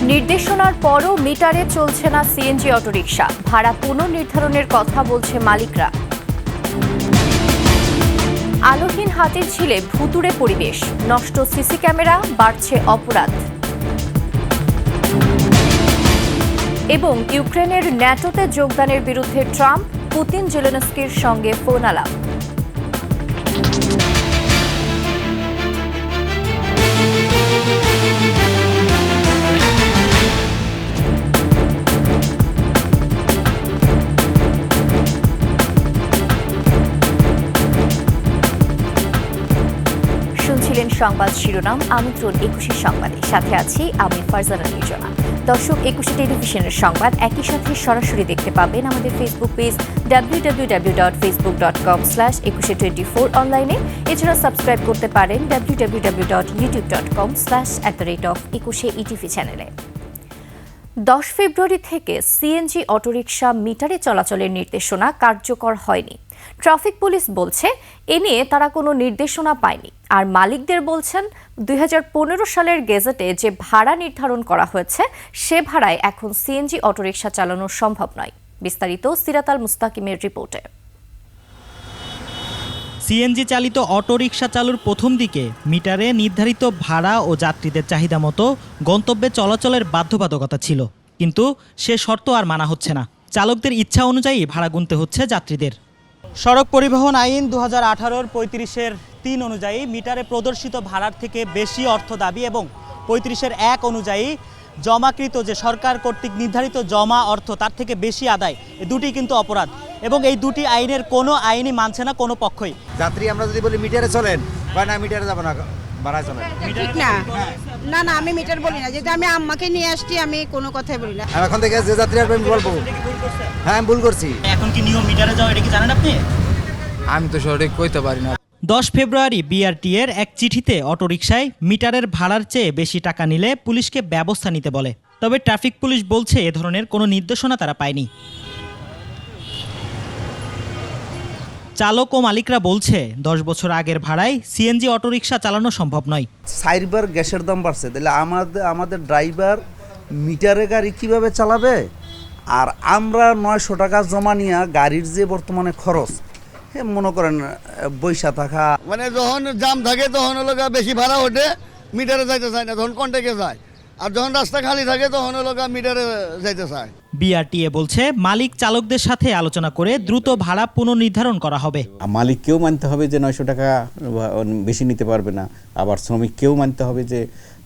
নির্দেশনার পরও মিটারে চলছে না সিএনজি অটোরিকশা, ভাড়া পুনর্নির্ধারণের কথা বলছে মালিকরা। আলোহীন হাতির ঝিলে ভুতুড়ে পরিবেশ, নষ্ট সিসি ক্যামেরা, বাড়ছে অপরাধ। এবং ইউক্রেনের ন্যাটোতে যোগদানের বিরুদ্ধে ট্রাম্প, পুতিন জেলেনস্কির সঙ্গে ফোন আলাপ। শুনছিলেন সংবাদ শিরোনাম, আমন্ত্রণ ২১ সংবাদে, সাথে আছি আমি ফারজানা নির্জনা। দর্শক, ২১ টেলিভিশনের সংবাদ একই সাথে সরাসরি দেখতে পাবেন আমাদের ফেসবুক পেজ www.facebook.com/2124 অনলাইনে। এছাড়া সাবস্ক্রাইব করতে পারেন www.youtube.com/@21etv চ্যানেলে। ১০ ফেব্রুয়ারি থেকে সিএনজি অটোরিকশা মিটারে চলাচলের নির্দেশনা কার্যকর হয়নি। ট্রাফিক পুলিশ বলছে এ নিয়ে তারা কোনো নির্দেশনা পায়নি, আর মালিকদের বলছেন ২০১৫ সালের গেজেটে যে ভাড়া নির্ধারণ করা হয়েছে সে ভাড়ায় এখন সিএনজি অটোরিকশা চালানো সম্ভব নয়। বিস্তারিত সিরাত আল মুস্তাকিমের রিপোর্টে। সিএনজি চালিত অটোরিকশা চালুর প্রথম দিকে মিটারে নির্ধারিত ভাড়া ও যাত্রীদের চাহিদা মতো গন্তব্যে চলাচলের বাধ্যবাধকতা ছিল, কিন্তু সে শর্ত আর মানা হচ্ছে না। চালকদের ইচ্ছা অনুযায়ী ভাড়া গুনতে হচ্ছে যাত্রীদের। সড়ক পরিবহন আইন ২০১৮-এর ৩৫-৩ অনুযায়ী মিটারে প্রদর্শিত ভাড়ার থেকে বেশি অর্থ দাবি এবং ৩৫-১ অনুযায়ী জমাকৃত যে সরকার কর্তৃক নির্ধারিত জমা অর্থ তার থেকে বেশি আদায়, এই দুটি কিন্তু অপরাধ এবং এই দুটি আইনের কোনো আইনই মানছে না কোনো পক্ষই। যাত্রী আমরা যদি বলি মিটারে চলেন বা না মিটারে যাবো না, ভাড়ায় চলেন, ঠিক না। না না, আমি মিটার বলি না, যেটা আমি আম্মাকে নিয়ে আসছি আমি কোনো কথাই বলি না। এখন থেকে যে যাত্রী আসবে আমি বলবো হ্যাঁ আমি ভুল করছি। এখন কি নিয়ম মিটারে যাওয়া, এটা কি জানেন আপনি? আমি তো সঠিক কইতে পারি না। ১০ ফেব্রুয়ারি বিআরটি এর এক চিঠিতে অটোরিকশায় মিটারের ভাড়ার চেয়ে বেশি টাকা নিলে পুলিশকে ব্যবস্থা নিতে বলে। তবে ট্রাফিক পুলিশ বলছে এ ধরনের কোনো নির্দেশনা তারা পায়নি। চালক ও মালিকরা বলছে ১০ বছর আগের ভাড়ায় সিএনজি অটোরিকশা চালানো সম্ভব নয়। 4বার গ্যাসের দাম বাড়ছে, তাহলে আমাদের ড্রাইভার মিটারে গাড়ি কিভাবে চালাবে? আর আমরা ৯০০ টাকা জমা নিয়ে গাড়ির যে বর্তমানে খরচ, মনে করেন বৈশা থাকা, মানে যখন জাম থাকে তখন হলো বেশি ভাড়া ওঠে, মিটারে যাইতে চায় না, তখন কন্ট্যাক্টে যায়। আর যখন রাস্তা খালি থাকে তখন হলো মিটারে যাইতে চায়। বিআরটিএ বলছে মালিক চালকদের সাথে আলোচনা করে দ্রুত ভাড়া পুনর্নির্ধারণ করা হবে। মালিককেও মানতে হবে যে ৯০০ টাকা বেশি নিতে পারবে না, আবার শ্রমিককেও মানতে হবে যে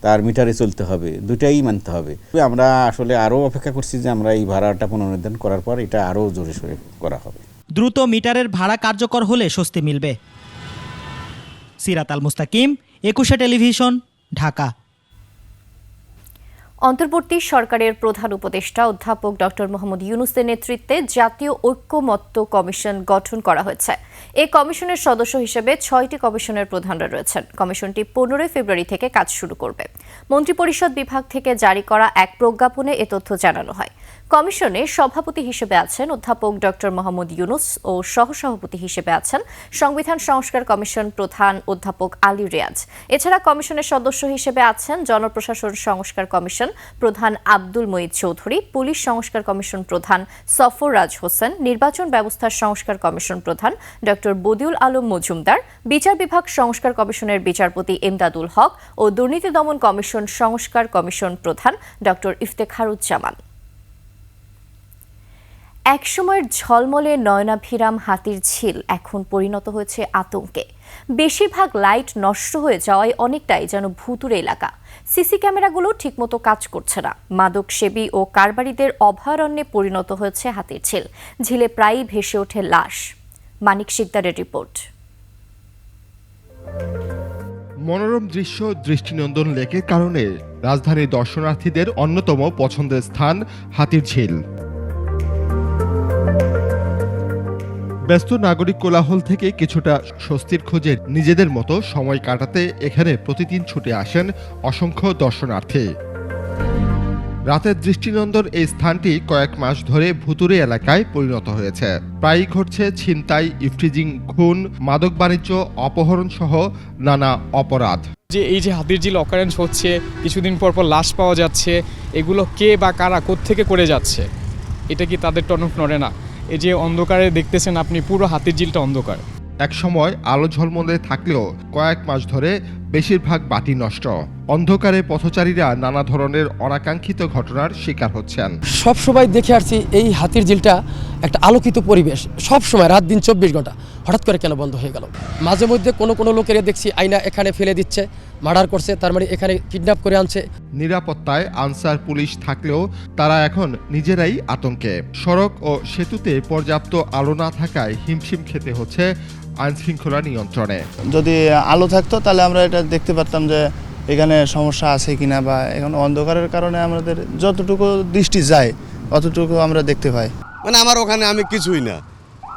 তার মিটারে চলতে হবে, দুটাই মানতে হবে। আমরা আসলে আরও অপেক্ষা করছি যে আমরা এই ভাড়াটা পুনর্নির্ধারণ করার পর এটা আরও জোরে সোরে করা হবে। দ্রুত মিটারের ভাড়া কার্যকর হলে স্বস্তি মিলবে। সিরাত আল মুস্তাকিম, ২১ টেলিভিশন, ঢাকা। অন্তর্বর্তী সরকারের প্রধান উপদেষ্টা অধ্যাপক ডক্টর মোহাম্মদ ইউনূসের নেতৃত্বে জাতীয় ঐক্যমত্য কমিশন গঠন করা হয়েছে। এই কমিশনের সদস্য হিসেবে ৬টি কমিশনের প্রধানরা রয়েছেন। কমিশনটি ১৫ ফেব্রুয়ারি থেকে কাজ শুরু করবে। মন্ত্রিপরিষদ বিভাগ থেকে জারি করা এক প্রজ্ঞাপনে এ তথ্য জানানো হয়। কমিশনে সভাপতি হিসেবে আছেন অধ্যাপক ডক্টর মোহাম্মদ ইউনূস ও সহসভাপতি হিসেবে আছেন সংবিধান সংস্কার কমিশন প্রধান অধ্যাপক আলী রিয়াজ। এছাড়া কমিশনের সদস্য হিসেবে আছেন জনপ্রশাসন সংস্কার কমিশন প্রধান আব্দুল মঈদ চৌধুরী, পুলিশ সংস্কার কমিশন প্রধান সফররাজ হোসেন, নির্বাচন ব্যবস্থার সংস্কার কমিশন প্রধান ডক্টর বদিউল আলম মজুমদার, বিচার বিভাগ সংস্কার কমিশনের বিচারপতি এমদাদুল হক ও দুর্নীতি দমন কমিশন সংস্কার কমিশন প্রধান ডক্টর ইফতেখারুজ্জামান। একসময়ের ঝলমলে নয়নাভিরাম হাতির ঝিল এখন পরিণত হয়েছে আতঙ্কে। বেশিরভাগ লাইট নষ্ট হয়ে যাওয়ায় অনেকটাই যেন ভুতুড়ে এলাকা। সিসি ক্যামেরাগুলো ঠিকমতো কাজ করছে না। মাদক সেবী ও কারবারিদের অভয়ারণ্যে পরিণত হয়েছে হাতির ঝিল। ঝিলে প্রায়ই ভেসে ওঠে লাশ। মানিক শিকদারের রিপোর্ট। মনোরম দৃশ্য, দৃষ্টিনন্দন লেকের কারণে রাজধানীর দর্শনার্থীদের অন্যতম পছন্দের স্থান হাতির ঝিল। ব্যস্ত নাগরিক কোলাহল থেকে কিছুটা স্বস্তির খোঁজে নিজেদের মতো সময় কাটাতে এখানে প্রতিদিন ছুটে আসেন অসংখ্য দর্শনার্থী। রাতের দৃষ্টিনন্দন এই স্থানটি কয়েক মাস ধরে ভুতুড়ে এলাকায় পরিণত হয়েছে। প্রায়ই ঘটছে ছিনতাই, ইফটিজিং, খুন, মাদক বাণিজ্য, অপহরণ সহ নানা অপরাধ। যে এই যে হাতির ঝিল অকারেন্স হচ্ছে, কিছুদিন পর পর লাশ পাওয়া যাচ্ছে, এগুলো কে বা কারা কোত্থেকে করে যাচ্ছে? এটা কি তাদের টনক নড়ে না? এই যে অন্ধকারে দেখতেছেন আপনি, পুরো হাতির ঝিলটা অন্ধকার। এক সময় আলো ঝলমলে থাকলেও কয়েক মাস ধরে বেশিরভাগ বাতি নষ্ট। অন্ধকারে পথচারীরা নানা ধরনের অনাকাঙ্ক্ষিত ঘটনার শিকার হচ্ছেন। সব সময় দেখে আসছি এই হাতির ঝিলটা একটা আলোকিত পরিবেশ, সব সময় রাত দিন 24 ঘন্টা, হঠাৎ করে কেন বন্ধ হয়ে গেল? মাঝে মধ্যে কোনো লোকের দেখছি আয়না এখানে ফেলে দিচ্ছে, মার্ডার করছে, তার মানে এখানে কিডন্যাপ করে আনছে। নিরাপত্তায় আনসার পুলিশ থাকলেও তারা এখন নিজেরাই আতঙ্কে। সড়ক ও সেতুতে পর্যাপ্ত আলো না থাকায় হিমশিম খেতে হচ্ছে আইনশৃঙ্খলা নিয়ন্ত্রণে। যদি আলো থাকতো তাহলে আমরা এটা দেখতে পারতাম যে এখানে সমস্যা আছে কিনা, বা এখন অন্ধকারের কারণে আমাদের যতটুকু দৃষ্টি যায় অতটুকু আমরা দেখতে পাই। মানে আমার ওখানে আমি কিছুই না,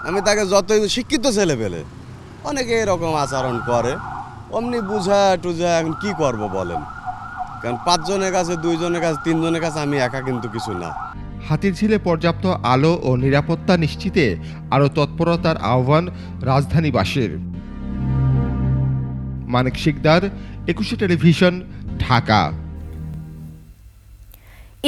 আমি তাকে যতই শিক্ষিত ছেলে পেলে অনেকে এরকম আচরণ করে, অমনি বুঝা টুঝা এখন কি করব বলেন? কারণ 5 জনের কাছে, 2 জনের কাছে, 3 জনের কাছে আমি একা কিন্তু কিছু না। হাতিরঝিলে পর্যাপ্ত আলো ও নিরাপত্তা নিশ্চিতে আরও তৎপরতার আহ্বান রাজধানীবাসীর। মানিক শিকদার, 21 টেলিভিশন, ঢাকা।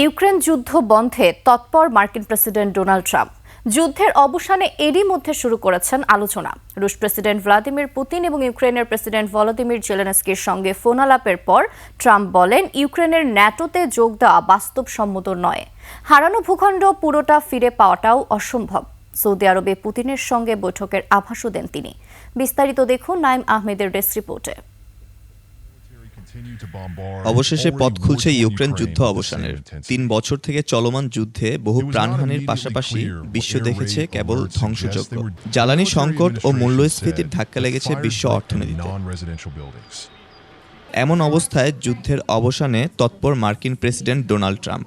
ইউক্রেন যুদ্ধ বন্ধে তৎপর মার্কিন প্রেসিডেন্ট ডোনাল্ড ট্রাম্প যুদ্ধের অবসানে এরই মধ্যে শুরু করেছেন আলোচনা। রুশ প্রেসিডেন্ট ভ্লাদিমির পুতিন এবং ইউক্রেনের প্রেসিডেন্ট ভলোদিমির জেলেনস্কির সঙ্গে ফোন আলাপের পর ট্রাম্প বলেন, ইউক্রেনের ন্যাটোতে যোগ দেওয়া বাস্তবসম্মত নয়, হারানো ভূখণ্ড পুরোটা ফিরে পাওয়াটাও অসম্ভব। সৌদি আরবে পুতিনের সঙ্গে বৈঠকের আভাসও দেন তিনি। বিস্তারিত দেখুন নাইম আহমেদের ডেস্ক রিপোর্টে। অবশেষে পথ খুলছে ইউক্রেন যুদ্ধ অবসানের। 3 বছর থেকে চলমান যুদ্ধে বহু প্রাণহানির পাশাপাশি বিশ্ব দেখেছে কেবল ধ্বংসযজ্ঞ। জ্বালানি সংকট ও মূল্যস্ফীতির ধাক্কা লেগেছে বিশ্ব অর্থনীতিতে। এমন অবস্থায় যুদ্ধের অবসানে তৎপর মার্কিন প্রেসিডেন্ট ডোনাল্ড ট্রাম্প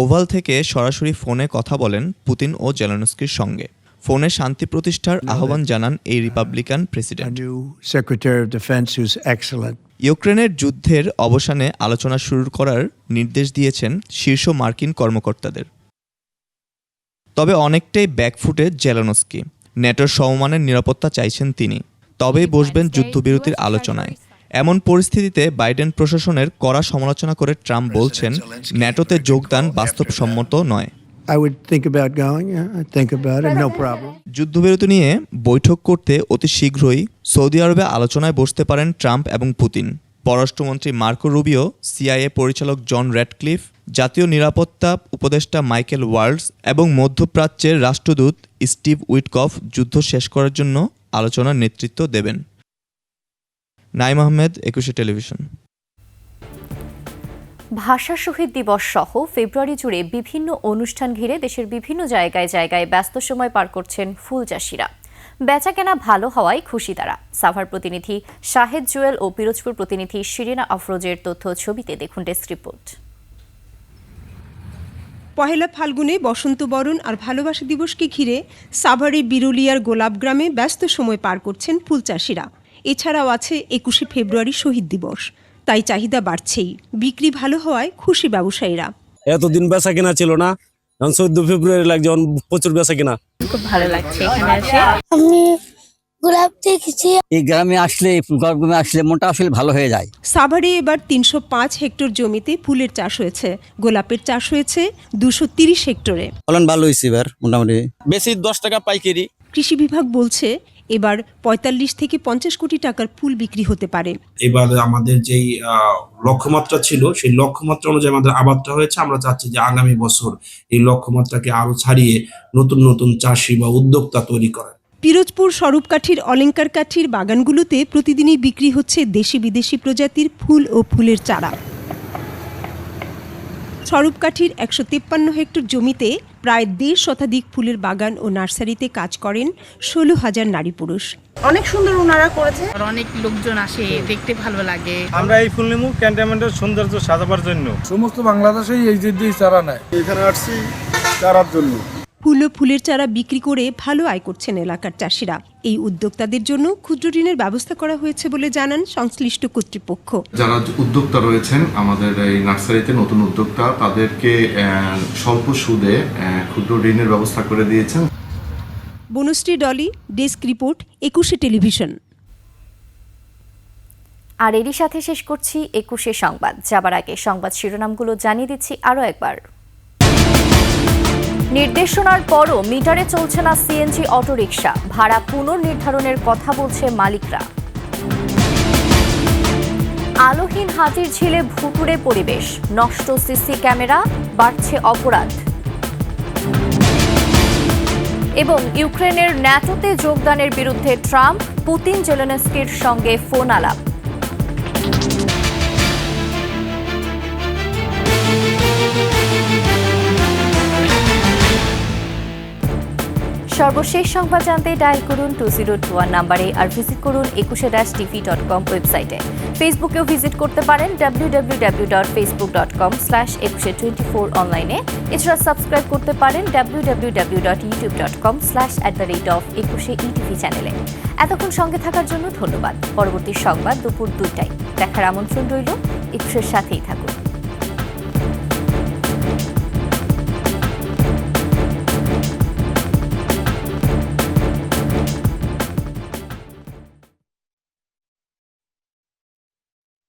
ওভাল থেকে সরাসরি ফোনে কথা বলেন পুতিন ও জেলেনস্কির সঙ্গে। ফোনে শান্তি প্রতিষ্ঠার আহ্বান জানান এই রিপাবলিকান প্রেসিডেন্ট। ইউক্রেনের যুদ্ধের অবসানে আলোচনা শুরু করার নির্দেশ দিয়েছেন শীর্ষ মার্কিন কর্মকর্তাদের। তবে অনেকটাই ব্যাকফুটে জেলেনস্কি। ন্যাটোর সমমানের নিরাপত্তা চাইছেন তিনি, তবেই বসবেন যুদ্ধবিরতির আলোচনায়। এমন পরিস্থিতিতে বাইডেন প্রশাসনের কড়া সমালোচনা করে ট্রাম্প বলছেন, ন্যাটোতে যোগদান বাস্তবসম্মত নয়। যুদ্ধবিরতি নিয়ে বৈঠক করতে অতি শীঘ্রই সৌদি আরবে আলোচনায় বসতে পারেন ট্রাম্প এবং পুতিন। পররাষ্ট্রমন্ত্রী মার্কো রুবিও, সিআইএ পরিচালক জন র্যাডক্লিফ, জাতীয় নিরাপত্তা উপদেষ্টা মাইকেল ওয়াল্টজ এবং মধ্যপ্রাচ্যের রাষ্ট্রদূত স্টিভ উইটকফ যুদ্ধ শেষ করার জন্য আলোচনার নেতৃত্ব দেবেন। নাইম আহমেদ, 21 টেলিভিশন। ভাষা শহীদ দিবস সহ ফেব্রুয়ারি জুড়ে বিভিন্ন অনুষ্ঠান ঘিরে দেশের বিভিন্ন জায়গায় ব্যস্ত সময় পার করছেন ফুল চাষিরা। বেচাকেনা ভালো হওয়ায় খুশি তারা। সাভার প্রতিনিধি শাহেদ জুয়েল ও পিরোজপুর প্রতিনিধি শিরিনা আফরোজের তথ্য ছবিতে দেখুন ডেস্ক রিপোর্ট। পহেলা ফাল্গুনে বসন্ত বরণ আর ভালোবাসা দিবসকে ঘিরে সাভারের বিরুলিয়ার গোলাপগ্রামে ব্যস্ত সময় পার করছেন ফুল চাষিরা। এছাড়াও আছে 21শে ফেব্রুয়ারি শহীদ দিবস, তাই চাহিদা বাড়ছেই। বিক্রি ভালো হওয়ায় খুশি ব্যবসায়ীরা। এতদিন বেচা কেনা ছিল না, 14 ফেব্রুয়ারি লাগছে প্রচুর বেচা কেনা। খুব ভালো লাগছে এখানে এসে। আমি গোলাপ দেখেছি। এই গ্রামে আসলে মনটা আসলে ভালো হয়ে যায়। সাভারে এবার 305 হেক্টর জমিতে ফুলের চাষ হয়েছে, গোলাপের চাষ হয়েছে 230 হেক্টরে। ফলন ভালো হয়েছে এবার, মোটামুটি বেশি 10 টাকা পাইকারি। কৃষি বিভাগ বলছে এবার 45 থেকে 50 কোটি টাকার ফুল বিক্রি হতে পারে। এবার আমাদের যেই লক্ষ্যমাত্রা ছিল সেই লক্ষ্যমাত্রা অনুযায়ী আমাদের আবাদটা হয়েছে। আমরা চাচ্ছি যে আগামী বছর এই লক্ষ্যমাত্রাকে আরো ছাড়িয়ে নতুন নতুন চাষি বা উদ্যোক্তা তৈরি করা। পিরোজপুর স্বরূপকাঠির অলংকার কাঠির বাগানগুলোতে প্রতিদিনই বিক্রি হচ্ছে দেশি বিদেশি প্রজাতির ফুল ও ফুলের চারা। স্বরূপকাঠির 153 হেক্টর জমিতে প্রায় 1.5 শতাধিক ফুলের বাগান ও নার্সারিতে কাজ করেন 16,000 নারী পুরুষ। অনেক সুন্দর ওনারা করেছে, অনেক লোকজন আসে, দেখতে ভালো লাগে। আমরা এই ফুল নিমু ক্যান্টনমেন্টের সৌন্দর্য সাজাবার জন্য। সমস্ত বাংলাদেশেই এই যে চারা নেয়, এখানে আসছি চারার জন্য। ফুল ও ফুলের চারা বিক্রি করে ভালো আয় করছেন এলাকার চাষিরা। এই উদ্যোক্তাদের জন্য ক্ষুদ্র ঋণের ব্যবস্থা করা হয়েছে বলে জানান সংশ্লিষ্ট কর্তৃপক্ষ। যারা উদ্যোক্তা রয়েছেন আমাদের এই নার্সারিতে, নতুন উদ্যোক্তা, তাদেরকে স্বল্প সুদে ক্ষুদ্র ঋণের ব্যবস্থা করে দিয়েছেন। বনশ্রী ডলি, ডেস্ক রিপোর্ট, 21শে টেলিভিশন। আর এরই সাথে শেষ করছি 21 সংবাদ। যাবার আগে সংবাদ শিরোনামগুলো জানিয়ে দিচ্ছি আরও একবার। নির্দেশনার পরও মিটারে চলছে না সিএনজি অটোরিকশা, ভাড়া পুনর্নির্ধারণের কথা বলছে মালিকরা। আলোহীন হাতির ঝিলে ভুতুড়ে পরিবেশ, নষ্ট সিসি ক্যামেরা, বাড়ছে অপরাধ। এবং ইউক্রেনের ন্যাটোতে যোগদানের বিরুদ্ধে ট্রাম্প, পুতিন জেলেনস্কির সঙ্গে ফোন আলাপ। সর্বশেষ সংবাদ জানতে ডায়াল করুন 2021 নাম্বারে আর ভিজিট করুন 21-tv.com ওয়েবসাইটে। ফেসবুকেও ভিজিট করতে পারেন www.facebook.com/2124 অনলাইনে। এছাড়া সাবস্ক্রাইব করতে পারেন www.youtube.com/@21etv চ্যানেলে। এতক্ষণ সঙ্গে থাকার জন্য ধন্যবাদ। পরবর্তী সংবাদ দুপুর 2টায় দেখার আমন্ত্রণ রইল। 21 সাথেই থাকুন।